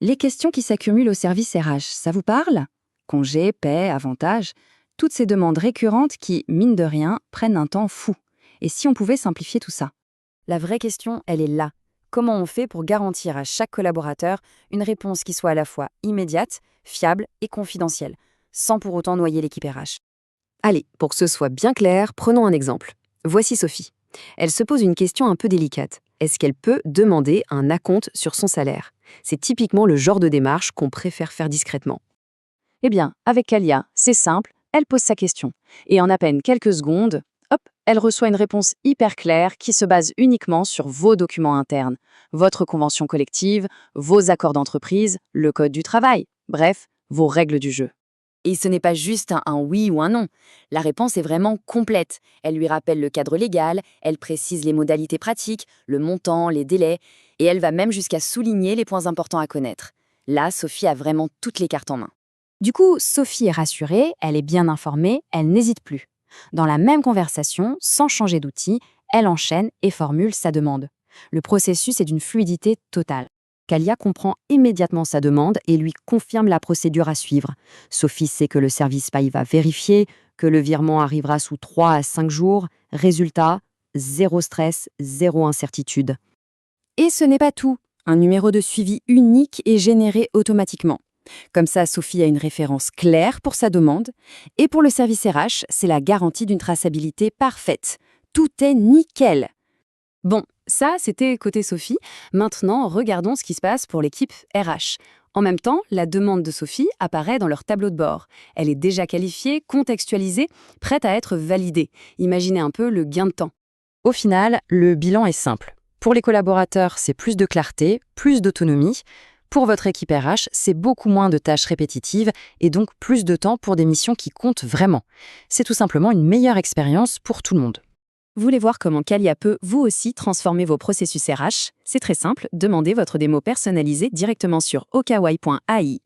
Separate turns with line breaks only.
Les questions qui s'accumulent au service RH, ça vous parle? Congés, paie, avantages, toutes ces demandes récurrentes qui, mine de rien, prennent un temps fou. Et si on pouvait simplifier tout ça?
La vraie question, elle est là. Comment on fait pour garantir à chaque collaborateur une réponse qui soit à la fois immédiate, fiable et confidentielle, sans pour autant noyer l'équipe RH?
Allez, pour que ce soit bien clair, prenons un exemple. Voici Sophie. Elle se pose une question un peu délicate. Est-ce qu'elle peut demander un acompte sur son salaire? C'est typiquement le genre de démarche qu'on préfère faire discrètement.
Eh bien, avec Kalia, c'est simple, elle pose sa question. Et en à peine quelques secondes, hop, elle reçoit une réponse hyper claire qui se base uniquement sur vos documents internes, votre convention collective, vos accords d'entreprise, le code du travail, bref, vos règles du jeu.
Et ce n'est pas juste un oui ou un non. La réponse est vraiment complète. Elle lui rappelle le cadre légal, elle précise les modalités pratiques, le montant, les délais, et elle va même jusqu'à souligner les points importants à connaître. Là, Sophie a vraiment toutes les cartes en main.
Du coup, Sophie est rassurée, elle est bien informée, elle n'hésite plus. Dans la même conversation, sans changer d'outil, elle enchaîne et formule sa demande. Le processus est d'une fluidité totale.
Kalia comprend immédiatement sa demande et lui confirme la procédure à suivre. Sophie sait que le service paye va vérifier, que le virement arrivera sous 3 à 5 jours. Résultat, zéro stress, zéro incertitude.
Et ce n'est pas tout. Un numéro de suivi unique est généré automatiquement. Comme ça, Sophie a une référence claire pour sa demande. Et pour le service RH, c'est la garantie d'une traçabilité parfaite. Tout est nickel. Bon, ça, c'était côté Sophie. Maintenant, regardons ce qui se passe pour l'équipe RH. En même temps, la demande de Sophie apparaît dans leur tableau de bord. Elle est déjà qualifiée, contextualisée, prête à être validée. Imaginez un peu le gain de temps.
Au final, le bilan est simple. Pour les collaborateurs, c'est plus de clarté, plus d'autonomie. Pour votre équipe RH, c'est beaucoup moins de tâches répétitives et donc plus de temps pour des missions qui comptent vraiment. C'est tout simplement une meilleure expérience pour tout le monde.
Vous voulez voir comment Kalia peut, vous aussi, transformer vos processus RH? C'est très simple, demandez votre démo personnalisée directement sur okawai.ai.